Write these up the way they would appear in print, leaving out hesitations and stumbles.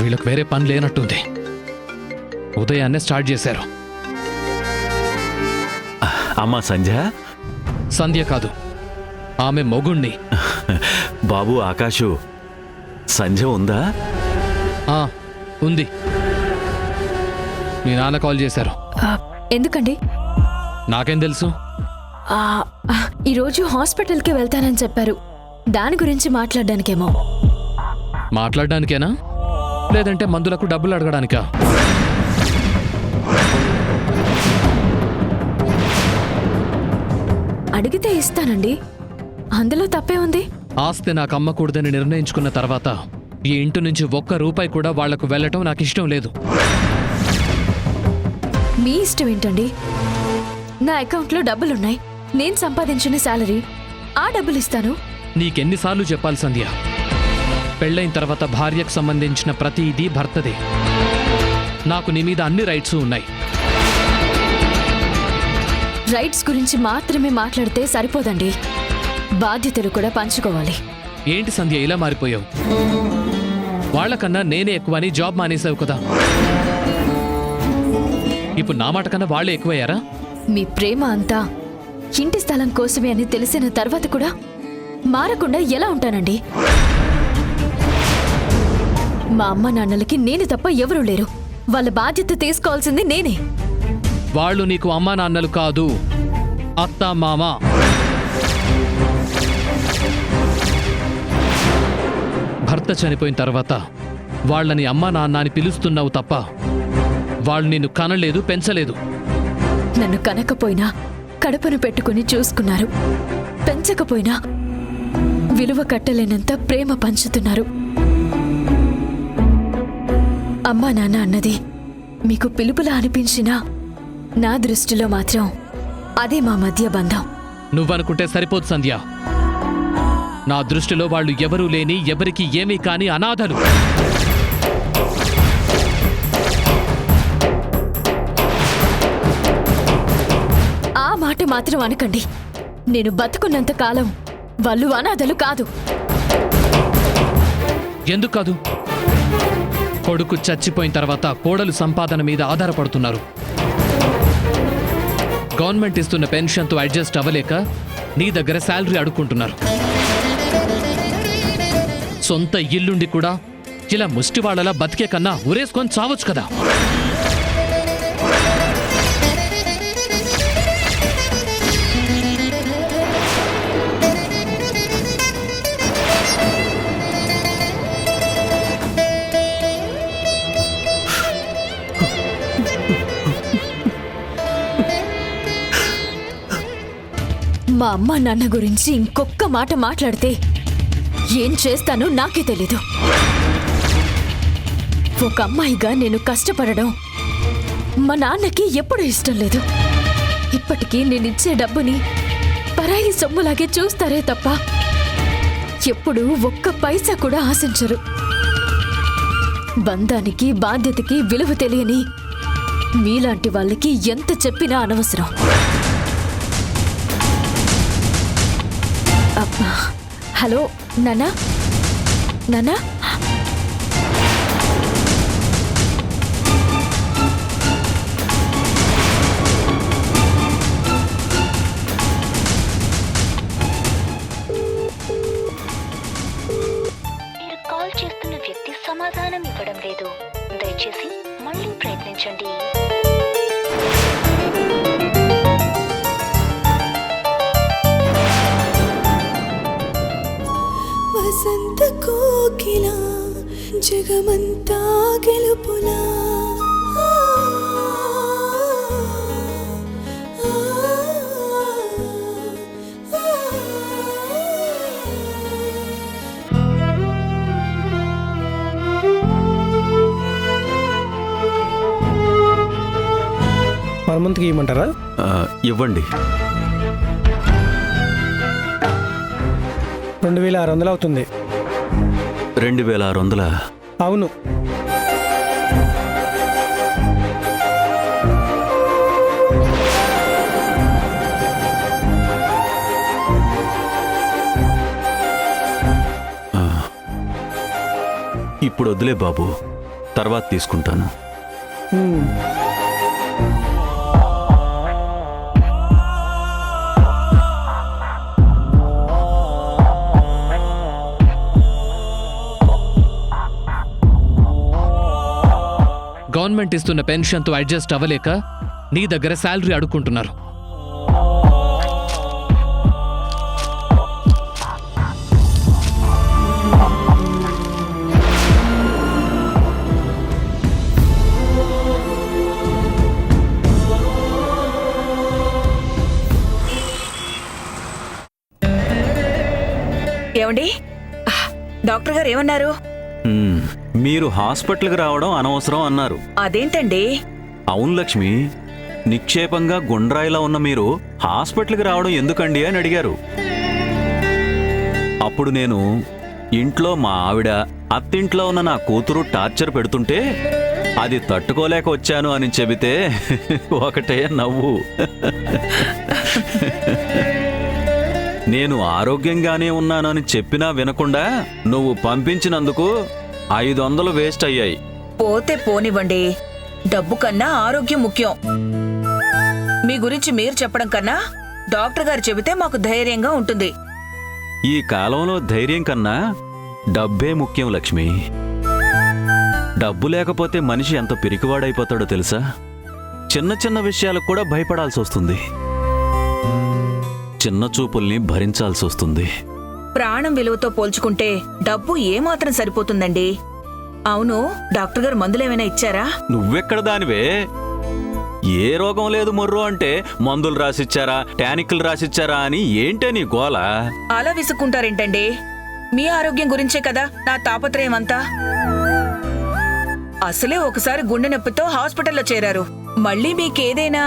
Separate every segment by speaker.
Speaker 1: వీళ్ళకి వేరే పని లేనట్టుంది. ఉదయాన్నే స్టార్ట్ చేశారు.
Speaker 2: అమ్మా సంధ్య?
Speaker 1: సంధ్య కాదు, ఆమె మొగుణ్ణి.
Speaker 2: బాబు ఆకాశు, సంధ్య ఉందా?
Speaker 1: ఉంది. మీ నాన్న కాల్ చేశారు.
Speaker 3: ఎందుకండి?
Speaker 1: నాకేం తెలుసు?
Speaker 3: ఈరోజు హాస్పిటల్కి వెళ్తానని చెప్పారు. దాని గురించి మాట్లాడడానికేమో.
Speaker 1: మాట్లాడడానికేనా, లేదంటే మందులకు డబ్బులు అడగడానికా?
Speaker 3: అడిగితే ఇస్తానండి, అందులో తప్పే ఉంది.
Speaker 1: ఆస్తి నాకు అమ్మకూడదని నిర్ణయించుకున్న తర్వాత ఈ ఇంటి నుంచి ₹1 కూడా వాళ్లకు వెళ్ళటం నాకు ఇష్టం లేదు.
Speaker 3: మీ ఇష్టం ఏంటండి? నా అకౌంట్లో డబ్బులున్నాయి, నేను సంపాదించిన శాలరీ, ఆ డబ్బులు ఇస్తాను.
Speaker 1: నీకెన్నిసార్లు చెప్పాలి సంధ్య? పెళ్ళైన తర్వాత భార్యకు సంబంధించిన ప్రతిదీ భర్తదే. నాకు నీ మీద అన్ని రైట్స్ ఉన్నాయి.
Speaker 3: రైట్స్ గురించి మాత్రమే మాట్లాడితే సరిపోదండి, బాధ్యతలు కూడా పంచుకోవాలి.
Speaker 1: ఏంటి సంధ్య ఇలా మారిపోయావు? వాళ్లకన్నా నేనే ఎక్కువని జాబ్ మానేసావు కదా. ఇప్పుడు నా మాట కన్నా వాళ్లే ఎక్కువయ్యారా?
Speaker 3: మీ ప్రేమ అంతా ఇంటి స్థలం కోసమే అని తెలిసిన తర్వాత కూడా మారకుండా ఎలా ఉంటానండి? మా అమ్మ నాన్నలకి నేను తప్ప ఎవరూ లేరు. వాళ్ళ బాధ్యత తీసుకోవాల్సింది నేనే.
Speaker 1: వాళ్ళు నీకు అమ్మా నాన్నలు కాదు, అత్త మామ. భర్త చనిపోయిన తర్వాత వాళ్ళని అమ్మా నాన్న అని పిలుస్తున్నావు తప్ప వాళ్ళు నిన్ను కనలేదు, పెంచలేదు.
Speaker 3: నన్ను కనకపోయినా కడుపును పెట్టుకుని చూసుకున్నారు, పెంచకపోయినా విలువ కట్టలేనంత ప్రేమ పంచుతున్నారు. అమ్మా నాన్న అన్నది మీకు పిలుపులా అనిపించినా నా దృష్టిలో మాత్రం అదే మా మధ్య బంధం.
Speaker 1: నువ్వనుకుంటే సరిపోదు సంధ్య. నా దృష్టిలో వాళ్ళు ఎవరూ లేని, ఎవరికి ఏమీ కాని అనాథలు.
Speaker 3: ఆ మాట మాత్రం అనకండి. నేను బతుకున్నంత కాలం వాళ్ళు అనాథలు కాదు.
Speaker 1: ఎందుకు కాదు? కొడుకు చచ్చిపోయిన తర్వాత కోడలు సంపాదన మీద ఆధారపడుతున్నారు. గవర్నమెంట్ ఇస్తున్న పెన్షన్తో అడ్జస్ట్ అవ్వలేక నీ దగ్గర శాలరీ అడుక్కుంటున్నారు. సొంత ఇల్లుండి కూడా ఇలా ముష్టివాళ్లలా బతికే కన్నా ఉరేసుకొని చావచ్చు కదా.
Speaker 3: మా అమ్మ నాన్న గురించి ఇంకొక్క మాట మాట్లాడితే ఏం చేస్తానో నాకే తెలీదు. ఒక అమ్మాయిగా నేను కష్టపడడం మా నాన్నకి ఎప్పుడూ ఇష్టం లేదు. ఇప్పటికీ నేనిచ్చే డబ్బుని పరాయి సొమ్ములాగే చూస్తారే తప్ప ఎప్పుడూ ఒక్క పైసా కూడా ఆశించరు. బంధానికి, బాధ్యతకి విలువ తెలియని మీలాంటి వాళ్ళకి ఎంత చెప్పినా అనవసరం. హలో నాన్నా, నాన్నా,
Speaker 4: మీరు కాల్ చేస్తున్న వ్యక్తి సమాధానం ఇవ్వడం లేదు. దయచేసి మళ్ళీ ప్రయత్నించండి.
Speaker 5: వసంత కోకిలా జగమంతా గెలుపులా
Speaker 6: 1 మంత్కి ఇవ్వమంటారా?
Speaker 2: ఇవ్వండి.
Speaker 6: 2600 అవుతుంది.
Speaker 2: 2600?
Speaker 6: అవును.
Speaker 2: ఇప్పుడు వద్దులే బాబు, తర్వాత తీసుకుంటాను.
Speaker 1: గవర్నమెంట్ ఇస్తున్న పెన్షన్తో అడ్జస్ట్ అవ్వలేక నీ దగ్గర శాలరీ అడుక్కుంటున్నారు.
Speaker 7: ఏమండి, డాక్టర్ గారు ఏమన్నారు?
Speaker 2: మీరు హాస్పిటల్కి రావడం అనవసరం అన్నారు.
Speaker 7: అదేంటండి?
Speaker 2: అవును లక్ష్మి, నిక్షేపంగా గుండ్రాయిలా ఉన్న మీరు హాస్పిటల్కి రావడం ఎందుకండి అని అడిగారు. అప్పుడు నేను ఇంట్లో మా ఆవిడ, అత్తింట్లో ఉన్న నా కూతురు టార్చర్ పెడుతుంటే అది తట్టుకోలేక వచ్చాను అని చెబితే ఒకటే నవ్వు. నేను ఆరోగ్యంగానే ఉన్నానని చెప్పినా వినకుండా నువ్వు పంపించినందుకు 500 వేస్ట్ అయ్యాయి.
Speaker 7: పోతే పోనివ్వండి, డబ్బు కన్నా ఆరోగ్యం ముఖ్యం. మీ గురించి మీరు చెప్పడం కన్నా డాక్టర్ గారు చెబితే మాకు ధైర్యంగా ఉంటుంది.
Speaker 2: ఈ కాలంలో ధైర్యం కన్నా డబ్బే ముఖ్యం లక్ష్మి. డబ్బు లేకపోతే మనిషి ఎంత పిరికివాడైపోతాడో తెలుసా? చిన్న చిన్న విషయాలకు కూడా భయపడాల్సి వస్తుంది. చిన్న చూపుల్ని భరించాల్సి వస్తుంది.
Speaker 7: ప్రాణం విలువతో పోల్చుకుంటే డబ్బు ఏమాత్రం సరిపోతుందండి. అవును, డాక్టర్ గారు మందులేమైనా ఇచ్చారా?
Speaker 2: నువ్వెక్కడ దానివే? ఏ రోగం లేదు మొర్రో అంటే మందులు రాసిచ్చారా, టానిక్లు రాసిచ్చారా అని ఏంటే నీ గోల?
Speaker 7: అలా విసుక్కుంటారేంటండి? మీ ఆరోగ్యం గురించే కదా నా తాపత్రయం అంతా. అసలే ఒకసారి గుండె నొప్పితో హాస్పిటల్లో చేరారు, మళ్ళీ మీకేదైనా...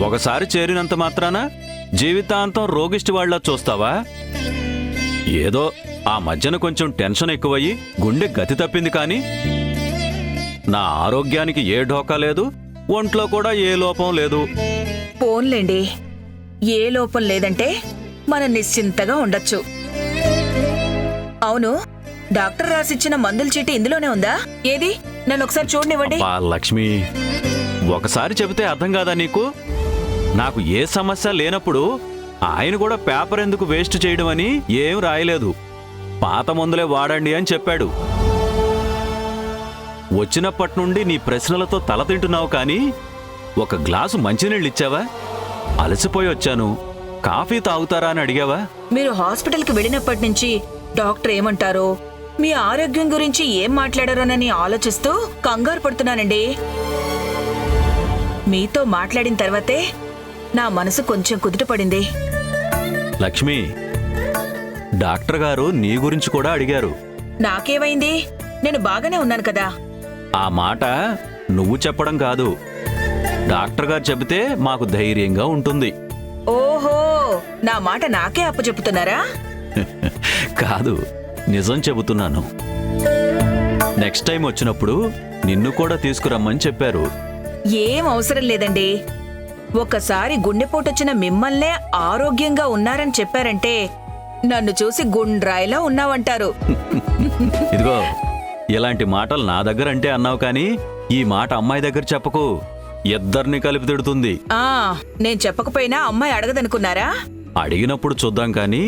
Speaker 2: ఒకసారి చేరినంత మాత్రాన జీవితాంతం రోగిష్టి వాళ్ళ చూస్తావా? ఏదో ఆ మధ్యన కొంచెం టెన్షన్ ఎక్కువయ్యి గుండె గతి తప్పింది కానీ నా ఆరోగ్యానికి ఏ ఢోకా లేదు, ఒంట్లో కూడా ఏ లోపం లేదు.
Speaker 7: పోన్లేండి, ఏ లోపం లేదంటే మనం నిశ్చింతగా ఉండొచ్చు. అవును, డాక్టర్ రాసిచ్చిన మందుల చీటి ఇందులోనే ఉందా? ఏది, నన్ను ఒకసారి చూడనివ్వండి.
Speaker 2: లక్ష్మి, ఒకసారి చెబితే అర్థం కాదా నీకు? నాకు ఏ సమస్య లేనప్పుడు ఆయన కూడా పేపర్ ఎందుకు వేస్ట్ చేయడం అని ఏం రాయలేదు. పాత మందులే వాడండి అని చెప్పాడు. వచ్చినప్పటి నుండి నీ ప్రశ్నలతో తల తింటున్నావు కానీ ఒక గ్లాసు మంచినీళ్ళు ఇచ్చావా? అలసిపోయి వచ్చాను, కాఫీ తాగుతారా అని అడిగావా?
Speaker 7: మీరు హాస్పిటల్కి వెళ్ళినప్పటి నుంచి డాక్టర్ ఏమంటారో, మీ ఆరోగ్యం గురించి ఏం మాట్లాడారోనని ఆలోచిస్తూ కంగారు పడుతున్నానండి. మీతో మాట్లాడిన తర్వాతే నా మనసు కొంచెం కుదుటపడింది.
Speaker 2: లక్ష్మి, డాక్టర్ గారు నీ గురించి కూడా అడిగారు.
Speaker 7: నాకేమైంది? నేను బాగానే ఉన్నాను కదా.
Speaker 2: ఆ మాట నువ్వు చెప్పడం కాదు, డాక్టర్ గారు చెబితే మాకు ధైర్యంగా ఉంటుంది.
Speaker 7: ఓహో, నా మాట నాకే అప్పచెప్పుతున్నారా?
Speaker 2: కాదు, నిజం చెబుతున్నాను. నెక్స్ట్ టైం వచ్చినప్పుడు నిన్ను కూడా తీసుకురమ్మని చెప్పారు.
Speaker 7: ఏం అవసరం లేదండి. ఒకసారి గుండెపోటొచ్చిన మిమ్మల్నే ఆరోగ్యంగా ఉన్నారని చెప్పారంటే నన్ను చూసి గుండ్రాయిలా ఉన్నావంటారు.
Speaker 2: ఇదిగో, ఇలాంటి మాటలు నా దగ్గర అంటే అన్నావు కానీ ఈ మాట అమ్మాయి దగ్గర చెప్పకు, ఇద్దరిని కలిపి తిడుతుంది.
Speaker 7: నేను చెప్పకపోయినా అమ్మాయి అడగదనుకున్నారా?
Speaker 2: అడిగినప్పుడు చూద్దాం కానీ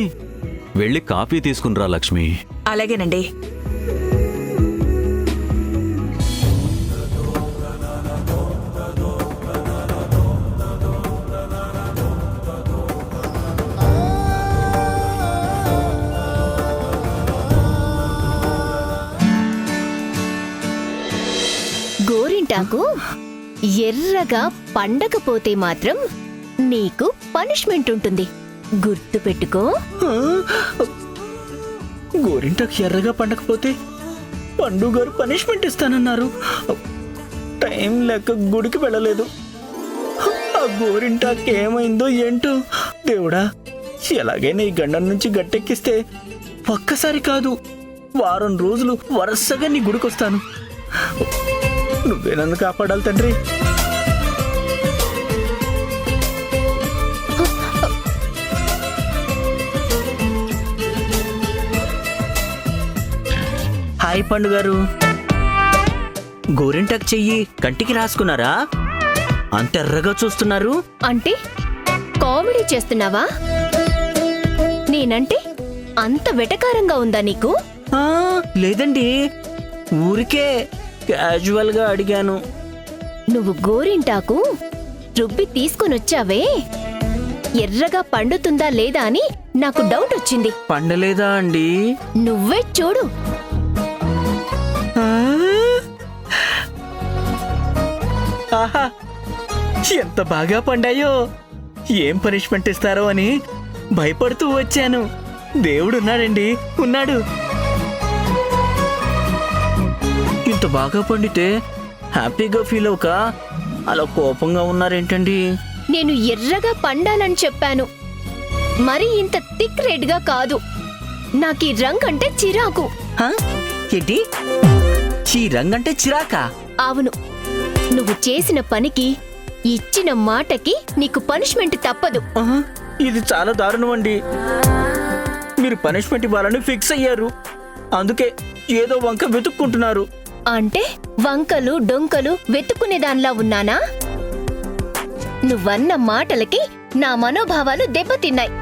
Speaker 2: వెళ్ళి కాఫీ తీసుకునిరా లక్ష్మి.
Speaker 7: అలాగేనండి.
Speaker 8: గోరింటాకు ఎర్రగా పండకపోతే మాత్రం నీకు పనిష్మెంట్ ఉంటుంది, గుర్తు పెట్టుకో.
Speaker 6: గోరింటాకు ఎర్రగా పండకపోతే పండు గారు పనిష్మెంట్ ఇస్తానన్నారు.
Speaker 9: టైం లేక గుడికి వెళ్ళలేదు. ఆ గోరింటాకు ఏమైందో ఏంటో దేవుడా, ఎలాగైనా ఈ గండం నుంచి గట్టెక్కిస్తే ఒక్కసారి కాదు, వారం రోజులు వరుసగా నీ గుడికొస్తాను. నువ్వే నన్ను కాపాడాలి తండ్రి. హాయ్ పండు గారు, గోరింటాకు చెయ్యి కంటికి రాసుకున్నారా? అంత ఎర్రగా చూస్తున్నారు.
Speaker 8: అంటే కామెడీ చేస్తున్నావా? నేనంటే అంత వెటకారంగా ఉందా నీకు?
Speaker 9: లేదండి, ఊరికే క్యాజువల్ గా అడిగాను.
Speaker 8: నువ్వు గోరింటాకు రుబ్బి తీసుకొనొచ్చావే, ఎర్రగా పండుతుందా లేదా అని నాకు డౌట్ వచ్చింది.
Speaker 9: పండలేదా అండి?
Speaker 8: నువ్వే చూడు.
Speaker 9: ఆహా, ఎంత బాగా పండాయో. ఏం పనిష్మెంట్ ఇస్తారో అని భయపడుతూ వచ్చాను. దేవుడున్నాడండి, ఉన్నాడు. ఇంత బాగా పండితే హ్యాపీగా ఫీల్ అవక అలా కోపంగా ఉన్నారేంటండి?
Speaker 8: నేను ఎర్రగా పండాలని చెప్పాను, మరి ఇంత థిక్ రెడ్ గా కాదు. నాకీ రంగు అంటే చిరాకు.
Speaker 9: ఏంటి, ఈ రంగంటే చిరాకా?
Speaker 8: అవును, నువ్వు చేసిన పనికి, ఇచ్చిన మాటకి నీకు పనిష్మెంట్ తప్పదు.
Speaker 9: ఇది చాలా దారుణం అండి. మీరు పనిష్మెంట్ ఇవ్వాలని ఫిక్స్ అయ్యారు, అందుకే ఏదో వంక వెతుక్కుంటున్నారు.
Speaker 8: అంటే వంకలు డొంకలు వెతుక్కునేదానిలా ఉన్నానా? నువ్వన్న మాటలకి నా మనోభావాలు దెబ్బతిన్నాయి.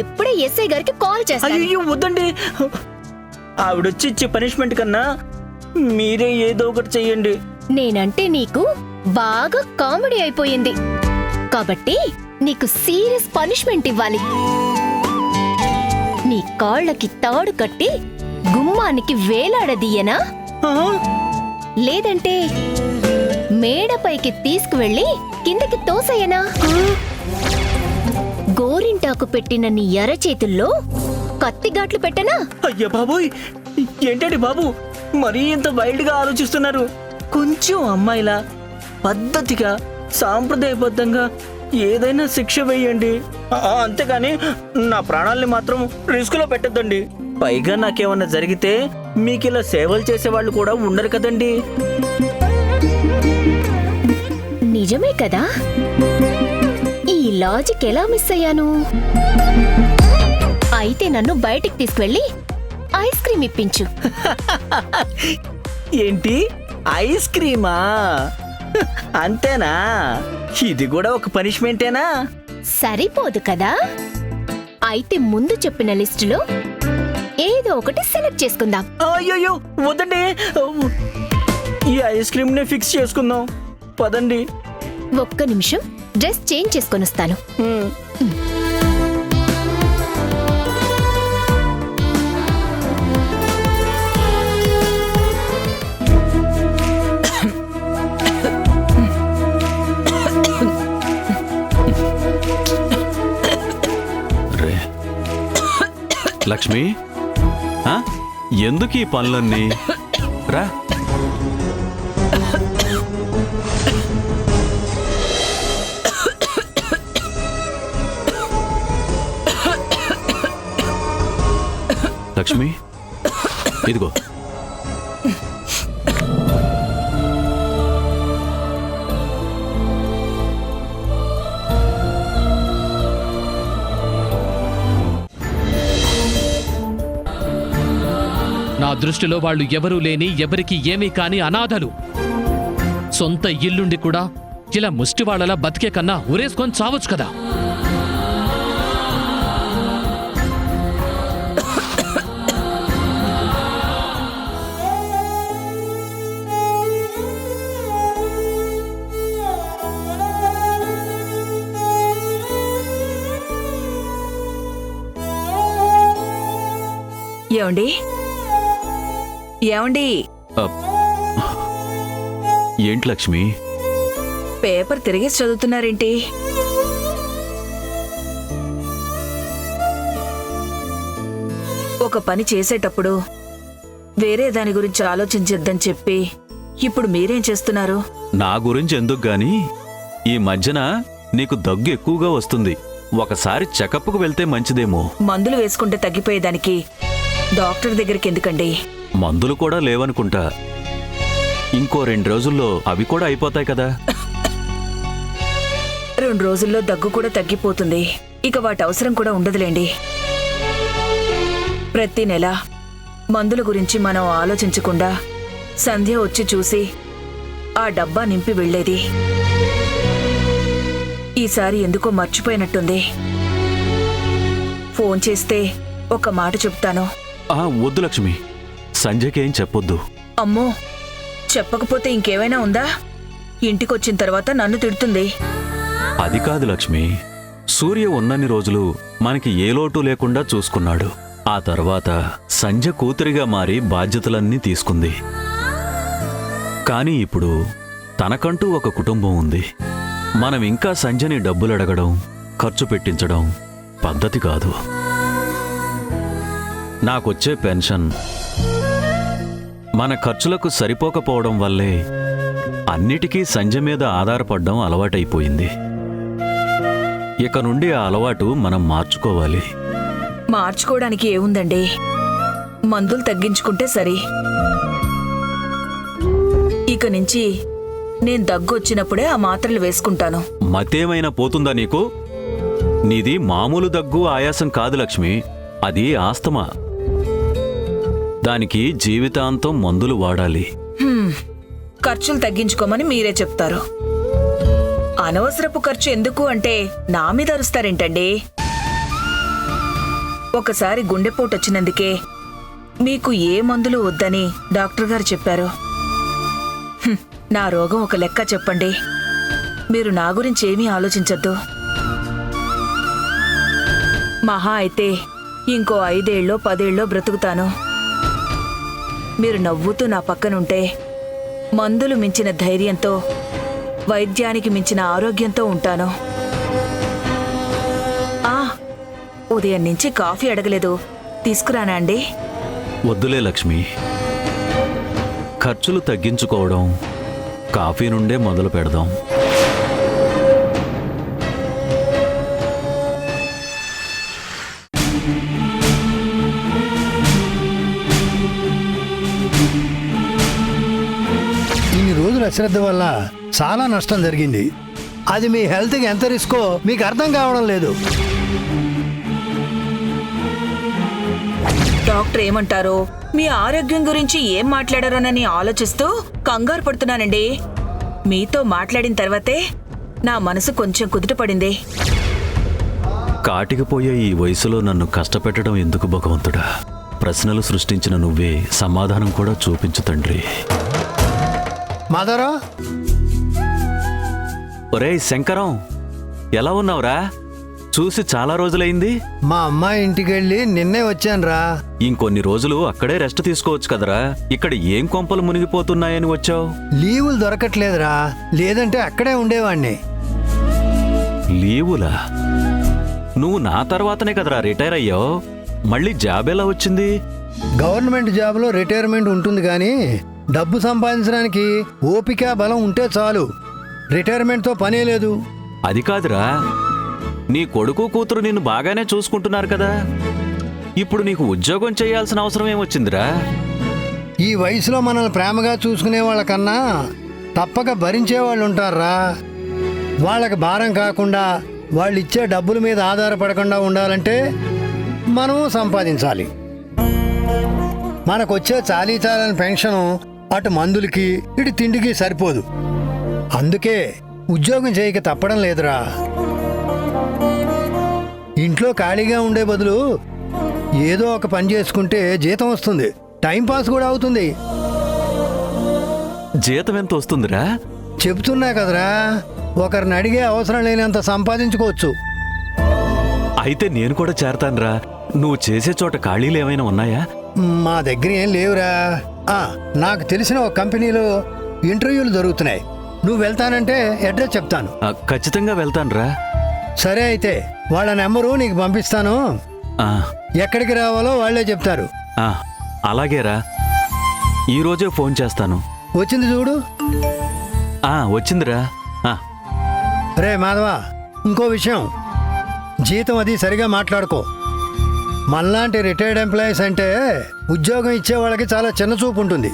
Speaker 8: ఎప్పుడే ఎస్ఐ గారికి కాల్ చేస్తాను.
Speaker 9: అయ్యో వద్దండి, ఆవిడొచ్చి ఇచ్చే పనిష్మెంట్ కన్నా మీరే ఏదో ఒకటి చెయ్యండి.
Speaker 8: నేనంటే నీకు బాగా కామెడీ అయిపోయింది కాబట్టి నీకు సీరియస్ పనిష్మెంట్ ఇవ్వాలి. నీ కాళ్ళకి తాడు కట్టి గుమ్మానికి వేలాడదీయనా? లేదంటే మేడపైకి తీసుకువెళ్ళి కిందకి తోసయ్యనా? గోరింటాకు పెట్టిన నీ ఎరచేతుల్లో కత్తిగాట్లు పెట్టనా?
Speaker 9: అయ్యా బాబోయ్, ఏంటండి బాబు, మరీ ఇంత వైల్డ్ గా ఆలోచిస్తున్నారు. కొంచెం అమ్మాయిలా పద్ధతిగా సాంప్రదాయబద్ధంగా ఏదైనా శిక్ష వేయండి. అంతేగాని నా ప్రాణాల్ని మాత్రం రిస్క్ లో పెట్టద్దండి. పైగా నాకేమన్నా జరిగితే మీకు ఇలా సేవలు చేసేవాళ్ళు కూడా ఉండరు కదండి.
Speaker 8: నిజమే కదా? ఈ లాజిక్ ఎలా మిస్ అయ్యాను? అయితే నన్ను బయటికి తీసుకువెళ్ళి ఐస్ క్రీమ్ ఇప్పించు.
Speaker 9: ఏంటి, ఐస్ క్రీమా? అంతేనా? ఇది కూడా ఒక పనిష్మెంటేనా?
Speaker 8: సరిపోదు కదా? అయితే ముందు చెప్పిన లిస్టులో ఏదో ఒకటి సెలెక్ట్ చేసుకుందాం.
Speaker 9: అయ్యో వద్దండి, ఈ ఐస్ క్రీమ్ నే ఫిక్స్ చేసుకుందాం. పదండి.
Speaker 8: ఒక్క నిమిషం, డ్రెస్ చేంజ్ చేసుకొని వస్తాను.
Speaker 2: లక్ష్మి, ఎందుకు ఈ పనులన్నీ? రా. లక్ష్మి, ఇదిగో.
Speaker 1: నా దృష్టిలో వాళ్ళు ఎవరూ లేని, ఎవరికి ఏమీ కాని అనాథలు. సొంత ఇల్లుండి కూడా ఇలా ముష్టివాళ్లలా బతికే కన్నా ఉరేసుకొని చావచ్చు కదా.
Speaker 7: ఏమండి ఏమండి,
Speaker 2: ఏంటి లక్ష్మి?
Speaker 7: పేపర్ తిరిగేసి చదువుతున్నారేంటి? ఒక పని చేసేటప్పుడు వేరే దాని గురించి ఆలోచించొద్దని చెప్పి ఇప్పుడు మీరేం చేస్తున్నారు?
Speaker 2: నా గురించి ఎందుకు గాని ఈ మధ్యన నీకు దగ్గు ఎక్కువగా వస్తుంది. ఒకసారి చెకప్కు వెళ్తే మంచిదేమో.
Speaker 7: మందులు వేసుకుంటే తగ్గిపోయేదానికి డాక్టర్ దగ్గరికి ఎందుకండి?
Speaker 2: మందులు కూడా లేవనుకుంటా. ఇంకో 2 రోజుల్లో అవి కూడా అయిపోతాయి కదా.
Speaker 7: 2 రోజుల్లో దగ్గు కూడా తగ్గిపోతుంది. ఇక వాటి అవసరం కూడా ఉండదులేండి. ప్రతి నెల మందుల గురించి మనం ఆలోచించకుండా సంధ్య వచ్చి చూసి ఆ డబ్బా నింపి వెళ్ళేది. ఈసారి ఎందుకో మర్చిపోయినట్టుంది. ఫోన్ చేస్తే ఒక మాట చెప్తాను.
Speaker 2: వద్దు లక్ష్మి, సంజయ్కేం చెప్పొద్దు.
Speaker 7: అమ్మో, చెప్పకపోతే ఇంకేమైనా ఉందా? ఇంటికొచ్చిన తర్వాత నన్ను తిడుతుంది.
Speaker 2: అది కాదు లక్ష్మి, సూర్య ఉన్నన్ని రోజులు మనకి ఏ లోటు లేకుండా చూసుకున్నాడు. ఆ తర్వాత సంజ కూతురిగా మారి బాధ్యతలన్నీ తీసుకుంది. కానీ ఇప్పుడు తనకంటూ ఒక కుటుంబం ఉంది. మనం ఇంకా సంజని డబ్బులు అడగడం, ఖర్చు పెట్టించడం పద్ధతి కాదు. నాకొచ్చే పెన్షన్ మన ఖర్చులకు సరిపోకపోవడం వల్లే అన్నిటికీ సంజ మీద ఆధారపడడం అలవాటైపోయింది. ఇక నుండి ఆ అలవాటు మనం మార్చుకోవాలి.
Speaker 7: మార్చుకోవడానికి ఏముందండి, మందులు తగ్గించుకుంటే సరి. ఇక నుంచి నేను దగ్గొచ్చినప్పుడే ఆ మాత్రలు వేసుకుంటాను.
Speaker 2: మతేమైనా పోతుందా నీకు? నీది మామూలు దగ్గు ఆయాసం కాదు లక్ష్మి, అది ఆస్తమా. దానికి జీవితాంతం మందులు వాడాలి.
Speaker 7: ఖర్చులు తగ్గించుకోమని మీరే చెప్తారు. అనవసరపు ఖర్చు ఎందుకు అంటే నా మీద అరుస్తారేంటండి? ఒకసారి గుండెపోటు వచ్చినందుకే మీకు ఏ మందులు వద్దని డాక్టర్ గారు చెప్పారు. నా రోగం ఒక లెక్క చెప్పండి. మీరు నా గురించి ఏమీ ఆలోచించొద్దు. మహా అయితే ఇంకో 5 ఏళ్ళో 10 ఏళ్ళో బ్రతుకుతాను. మీరు నవ్వుతూ నా పక్కనుంటే మందులు మించిన ధైర్యంతో, వైద్యానికి మించిన ఆరోగ్యంతో ఉంటాను. ఉదయం నుంచి కాఫీ అడగలేదు, తీసుకురానా అండి?
Speaker 2: వద్దులే లక్ష్మి, ఖర్చులు తగ్గించుకోవడం కాఫీ నుండే మొదలు పెడదాం.
Speaker 10: ఇన్ని రోజుల అశ్రద్ధ వల్ల చాలా నష్టం జరిగింది. అది మీ హెల్త్కి ఎంత రిస్కో మీకు అర్థం కావడం లేదు.
Speaker 7: డాక్టర్ ఏమంటారో, మీ ఆరోగ్యం గురించి ఏం మాట్లాడారోనని ఆలోచిస్తూ కంగారు పడుతున్నానండి. మీతో మాట్లాడిన తర్వాతే నా మనసు కొంచెం కుదుటపడింది.
Speaker 2: కాటికిపోయే ఈ వయసులో నన్ను కష్టపెట్టడం ఎందుకు భగవంతుడా? ప్రశ్నలు సృష్టించిన నువ్వే సమాధానం కూడా చూపించు తండ్రి.
Speaker 10: మదరా,
Speaker 2: ఒరేయ్ శంకరం, ఎలా ఉన్నావురా? చూసి చాలా రోజులైంది.
Speaker 10: మా అమ్మాయి ఇంటికి వెళ్ళి నిన్నే వచ్చానురా.
Speaker 2: ఇంకొన్ని రోజులు అక్కడే రెస్ట్ తీసుకోవచ్చు కదరా. ఇక్కడ ఏం కొంపలు మునిగిపోతున్నాయని వచ్చావు?
Speaker 10: లీవులు దొరకట్లేదురా, లేదంటే అక్కడే ఉండేవాణ్ణి.
Speaker 2: లీవులా? నువ్వు నా తర్వాతనే కదరా రిటైర్ అయ్యావు. మళ్ళీ జాబ్ ఎలా వచ్చింది?
Speaker 10: గవర్నమెంట్ జాబ్లో రిటైర్మెంట్ ఉంటుంది కానీ డబ్బు సంపాదించడానికి ఓపిక బలం ఉంటే చాలు. రిటైర్మెంట్తో పనే లేదు.
Speaker 2: అది కాదురా, నీ కొడుకు కూతురు నిన్ను బాగానే చూసుకుంటున్నారు కదా. ఇప్పుడు నీకు ఉద్యోగం చేయాల్సిన అవసరం ఏమొచ్చిందిరా?
Speaker 10: ఈ వయసులో మనల్ని ప్రేమగా చూసుకునే వాళ్ళకన్నా తప్పక భరించే వాళ్ళు ఉంటారా. వాళ్ళకి భారం కాకుండా వాళ్ళు ఇచ్చే డబ్బుల మీద ఆధారపడకుండా ఉండాలంటే మనం సంపాదించాలి. మనకొచ్చే చాలీచాలని పెన్షను అటు మందులకి ఇటు తిండికి సరిపోదు. అందుకే ఉద్యోగం చేయక తప్పడం లేదురా. ఇంట్లో ఖాళీగా ఉండే బదులు ఏదో ఒక పని చేసుకుంటే జీతం వస్తుంది, టైంపాస్ కూడా అవుతుంది.
Speaker 2: జీతం ఎంత వస్తుందిరా?
Speaker 10: చెబుతున్నా కదరా, ఒకరిని అడిగే అవసరం లేనంత సంపాదించుకోవచ్చు.
Speaker 2: అయితే నేను కూడా చేరతానురా. నువ్వు చేసే చోట ఖాళీలు ఏమైనా ఉన్నాయా?
Speaker 10: మా దగ్గర ఏం లేవురా. నాకు తెలిసిన ఒక కంపెనీలో ఇంటర్వ్యూలు జరుగుతున్నాయి. నువ్వు వెళ్తానంటే అడ్రస్ చెప్తాను.
Speaker 2: ఖచ్చితంగా వెళ్తానురా.
Speaker 10: సరే అయితే వాళ్ళ నెంబరు నీకు పంపిస్తాను. ఎక్కడికి రావాలో వాళ్ళే చెప్తారు.
Speaker 2: అలాగేరా. ఈ రోజే ఫోన్ చేస్తాను.
Speaker 10: వచ్చింది చూడు.
Speaker 2: వచ్చిందిరా.
Speaker 10: రే మాధవ, ఇంకో విషయం, జీతం అది సరిగా మాట్లాడుకో. మనలాంటి రిటైర్డ్ ఎంప్లాయీస్ అంటే ఉద్యోగం ఇచ్చే వాళ్ళకి చాలా చిన్న చూపు ఉంటుంది.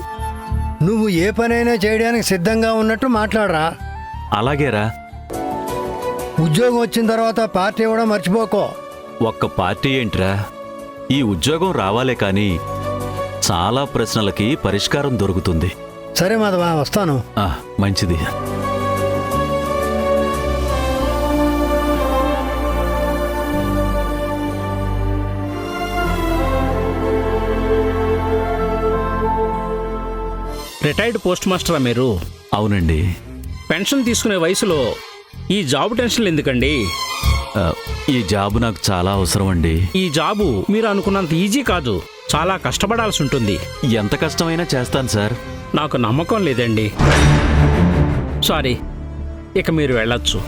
Speaker 10: నువ్వు ఏ పనైనా చేయడానికి సిద్ధంగా ఉన్నట్టు మాట్లాడరా.
Speaker 2: అలాగేరా.
Speaker 10: ఉద్యోగం వచ్చిన తర్వాత పార్టీ ఇవ్వడం మర్చిపోకో.
Speaker 2: ఒక్క పార్టీ ఏంట్రా, ఈ ఉద్యోగం రావాలే కానీ చాలా ప్రశ్నలకి పరిష్కారం దొరుకుతుంది.
Speaker 10: సరే మాధవ, వస్తాను.
Speaker 2: మంచిది.
Speaker 11: రిటైర్డ్ పోస్ట్ మాస్టరా మీరు?
Speaker 2: అవునండి.
Speaker 11: పెన్షన్ తీసుకునే వయసులో ఈ జాబ్ టెన్షన్లు ఎందుకండి?
Speaker 2: ఈ జాబు నాకు చాలా అవసరం అండి.
Speaker 11: ఈ జాబు మీరు అనుకున్నంత ఈజీ కాదు, చాలా కష్టపడాల్సి ఉంటుంది.
Speaker 2: ఎంత కష్టమైనా చేస్తాను సార్.
Speaker 11: నాకు నమ్మకం లేదండి. సారీ, ఇక మీరు వెళ్ళొచ్చు.